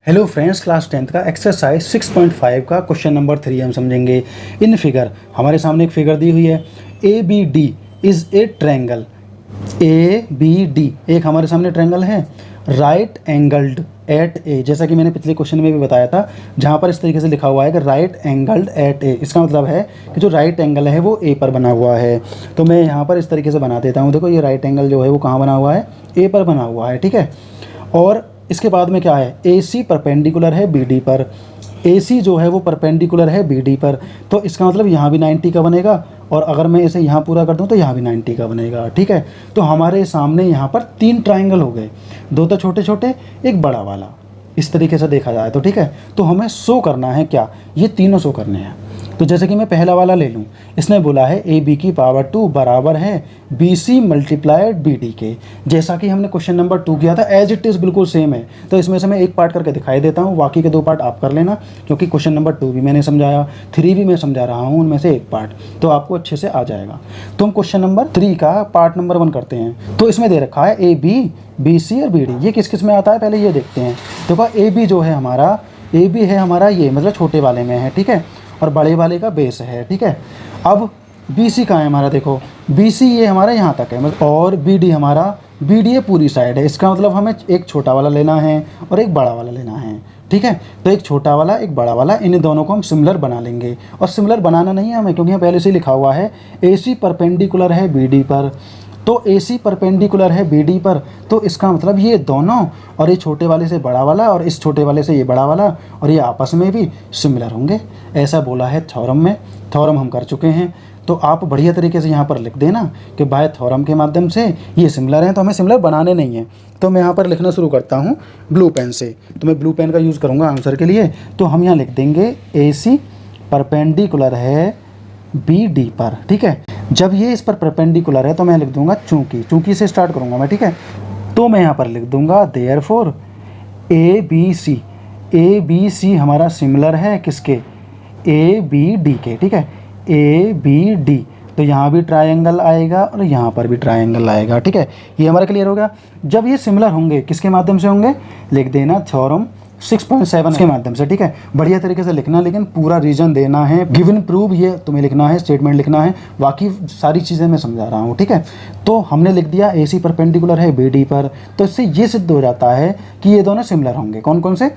Hello friends, class 10th का exercise 6.5 का question number 3 हम समझेंगे। इन फिगर हमारे सामने एक फिगर दी हुई है। A B D is a triangle. A B D एक हमारे सामने ट्रायंगल है, राइट एंगल्ड एट ए, जैसा कि मैंने पिछले क्वेश्चन में भी बताया था, जहाँ पर इस तरीके से लिखा हुआ है कि राइट एंगल्ड एट ए। इसका मतलब है कि जो राइट एंगल है वो ए पर बना हुआ है। तो मैं यहाँ पर इस तरीके से बना देता हूँ। देखो, ये राइट एंगल जो है वो कहाँ बना हुआ है, ए पर बना हुआ है, ठीक है। और इसके बाद में क्या है, ए सी परपेंडिकुलर है बी डी पर। ए सी जो है वो परपेंडिकुलर है बी डी पर, तो इसका मतलब यहाँ भी 90 का बनेगा, और अगर मैं इसे यहाँ पूरा कर दूँ तो यहाँ भी 90 का बनेगा, ठीक है। तो हमारे सामने यहाँ पर 3 ट्रायंगल हो गए, 2 तो छोटे छोटे, एक बड़ा वाला। इस तरीके से देखा जाए तो ठीक है। तो हमें शो करना है क्या, ये तीनों शो करने हैं। तो जैसे कि मैं पहला वाला ले लूँ, इसने बोला है ए बी की पावर 2 बराबर है B C multiplied B D के। जैसा कि हमने क्वेश्चन नंबर 2 किया था, एज इट इज़ बिल्कुल सेम है। तो इसमें से मैं एक पार्ट करके दिखाई देता हूँ, बाकी के 2 पार्ट आप कर लेना, क्योंकि क्वेश्चन नंबर 2 भी मैंने समझाया, 3 भी मैं समझा रहा हूँ, उनमें से एक पार्ट तो आपको अच्छे से आ जाएगा। तो हम क्वेश्चन नंबर 3 का पार्ट नंबर 1 करते हैं। तो इसमें दे रखा है ए बी, बी सी और बी डी। ये किस किस में आता है पहले ये देखते हैं। देखो, ए बी जो है हमारा, ए बी है हमारा ये, मतलब छोटे वाले में है, ठीक है, और बड़े वाले का बेस है, ठीक है। अब बी सी कहाँ है हमारा, देखो बी सी ये हमारा यहाँ तक है, मतलब, और बी डी हमारा, बी डी ये पूरी साइड है। इसका मतलब हमें एक छोटा वाला लेना है और एक बड़ा वाला लेना है, ठीक है। तो एक छोटा वाला एक बड़ा वाला, इन दोनों को हम सिमिलर बना लेंगे। और सिमिलर बनाना नहीं है हमें, क्योंकि यहाँ पहले से लिखा हुआ है ए सी परपेंडिकुलर है बी डी पर। तो ए सी परपेंडिकुलर है बी डी पर, तो इसका मतलब ये दोनों, और ये छोटे वाले से बड़ा वाला और इस छोटे वाले से ये बड़ा वाला, और ये आपस में भी सिमिलर होंगे, ऐसा बोला है थ्योरम में। थ्योरम हम कर चुके हैं, तो आप बढ़िया तरीके से यहाँ पर लिख देना कि बाय थ्योरम के माध्यम से ये सिमिलर हैं, तो हमें सिमिलर बनाने नहीं है। तो मैं यहाँ पर लिखना शुरू करता हूँ ब्लू पेन से। तो मैं ब्लू पेन का यूज़ करूँगा आंसर के लिए। तो हम यहाँ लिख देंगे ए सी परपेंडिकुलर है बी डी पर, ठीक है। जब ये इस पर परपेंडिकुलर है तो मैं लिख दूंगा चूंकि, चूंकि से स्टार्ट करूंगा मैं, ठीक है। तो मैं यहाँ पर लिख दूंगा therefore A B C, A B C हमारा सिमिलर है किसके, ए बी डी के, ठीक है, ए बी डी। तो यहाँ भी ट्रायंगल आएगा और यहाँ पर भी ट्रायंगल आएगा, ठीक है। ये हमारा क्लियर हो गया। जब ये सिमिलर होंगे किसके माध्यम से होंगे, लिख देना थ्योरम 6.7 के माध्यम से, ठीक है। बढ़िया तरीके से लिखना, लेकिन पूरा रीजन देना है, गिवन प्रूव ये तुम्हें लिखना है, स्टेटमेंट लिखना है, बाकी सारी चीज़ें मैं समझा रहा हूँ, ठीक है। तो हमने लिख दिया ए सी परपेंडिकुलर है बी डी पर, तो इससे ये सिद्ध हो जाता है कि ये दोनों सिमिलर होंगे। कौन कौन से,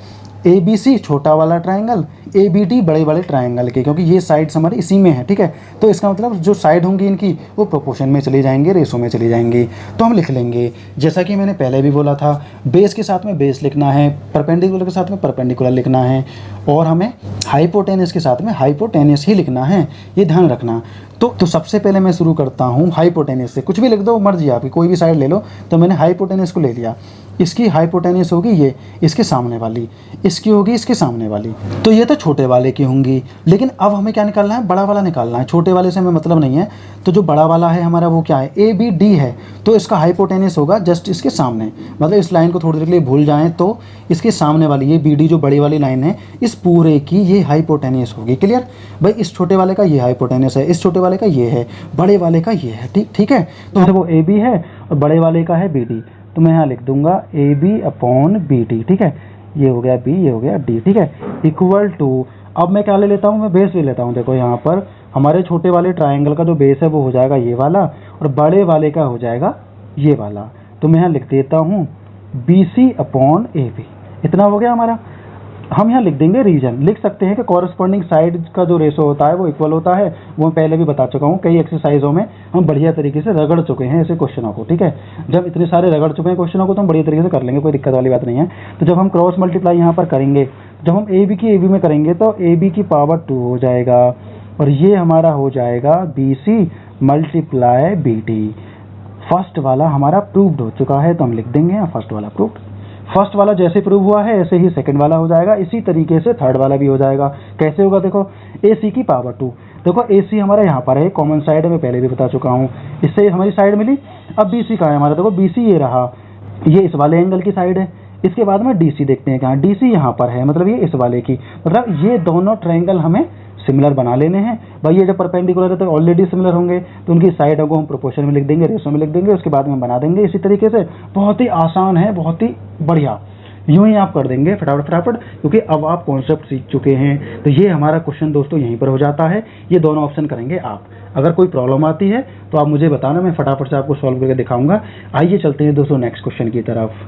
ए बी सी छोटा वाला ट्रायंगल, ए बी डी बड़े वाले ट्रायंगल के, क्योंकि ये साइड्स हमारे इसी में है, ठीक है। तो इसका मतलब जो साइड होंगी इनकी वो प्रोपोर्शन में चली जाएंगे, रेशो में चली जाएंगी। तो हम लिख लेंगे, जैसा कि मैंने पहले भी बोला था, बेस के साथ में बेस लिखना है, परपेंडिकुलर के साथ में परपेंडिकुलर लिखना है, और हमें हाइपोटेनस के साथ में हाइपोटेनस ही लिखना है, ये ध्यान रखना। तो सबसे पहले मैं शुरू करता हूँ हाइपोटेनस से। कुछ भी लिख दो, मर्जी आपकी, कोई भी साइड ले लो। तो मैंने हाइपोटेनस को ले लिया। इसकी हाइपोटेनस होगी ये, इसके सामने वाली, इसकी होगी इसके सामने वाली। तो ये तो छोटे वाले की होंगी, लेकिन अब हमें क्या निकालना है, बड़ा वाला निकालना है। छोटे वाले से हमें मतलब नहीं है। तो जो बड़ा वाला है हमारा वो क्या है, ए बी डी है, तो इसका हाइपोटेनस होगा जस्ट इसके सामने। मतलब इस लाइन को थोड़ी देर के लिए भूल जाएं तो इसके सामने वाली ये बी डी जो बड़ी वाली लाइन है, इस पूरे की ये हाइपोटेनस होगी। क्लियर भाई, इस छोटे वाले का ये हाइपोटेनस है, इस छोटे वाले का ये है, बड़े वाले का ये है, ठीक है। तो वो ए बी है और बड़े वाले का है बी डी। तो मैं यहाँ लिख दूंगा A B upon B D, ठीक है। ये हो गया बी, ये हो गया डी, ठीक है, इक्वल टू, अब मैं क्या ले लेता हूँ, मैं बेस ले लेता हूँ। देखो यहाँ पर हमारे छोटे वाले ट्रायंगल का जो बेस है वो हो जाएगा ये वाला, और बड़े वाले का हो जाएगा ये वाला। तो मैं यहाँ लिख देता हूँ B C upon A B. इतना हो गया हमारा। हम यहाँ लिख देंगे रीजन, लिख सकते हैं कि कॉरस्पॉन्डिंग साइड का जो रेशो होता है वो इक्वल होता है। वो मैं पहले भी बता चुका हूँ, कई एक्सरसाइजों में हम बढ़िया तरीके से रगड़ चुके हैं ऐसे क्वेश्चनों को, ठीक है। जब इतने सारे रगड़ चुके हैं क्वेश्चनों को तो हम बढ़िया तरीके से कर लेंगे, कोई दिक्कत वाली बात नहीं है। तो जब हम क्रॉस मल्टीप्लाई यहाँ पर करेंगे, जब हम ए बी की ए बी में करेंगे तो ए बी की पावर 2 हो जाएगा, और ये हमारा हो जाएगा B C multiply B D. First वाला हमारा प्रूव्ड हो चुका है, तो हम लिख देंगे यहाँ फर्स्ट वाला प्रूव्ड। फर्स्ट वाला जैसे प्रूव हुआ है ऐसे ही सेकंड वाला हो जाएगा, इसी तरीके से थर्ड वाला भी हो जाएगा। कैसे होगा, देखो ए सी की पावर 2, देखो ए सी हमारा यहाँ पर है, कॉमन साइड है, मैं पहले भी बता चुका हूँ, इससे हमारी साइड मिली। अब बी सी कहाँ है हमारा, देखो बी सी ये रहा, ये इस वाले एंगल की साइड है। इसके बाद में डी सी देखते हैं, कहाँ डी सी यहाँ पर है, मतलब ये इस वाले की, मतलब ये दोनों ट्रायंगल हमें सिमिलर बना लेने हैं भाई। ये जब परपेंडिकुलर है तो ऑलरेडी सिमिलर होंगे, तो उनकी साइड को हम प्रोपोर्शन में लिख देंगे, रेशो में लिख देंगे, उसके बाद में बना देंगे। इसी तरीके से बहुत ही आसान है, बहुत ही बढ़िया। यूं ही आप कर देंगे फटाफट फटाफट, क्योंकि अब आप कॉन्सेप्ट सीख चुके हैं। तो ये हमारा क्वेश्चन दोस्तों यहीं पर हो जाता है। ये दोनों ऑप्शन करेंगे आप। अगर कोई प्रॉब्लम आती है तो आप मुझे बताना, मैं फटाफट से आपको सॉल्व करके दिखाऊंगा। आइए चलते हैं दोस्तों नेक्स्ट क्वेश्चन की तरफ।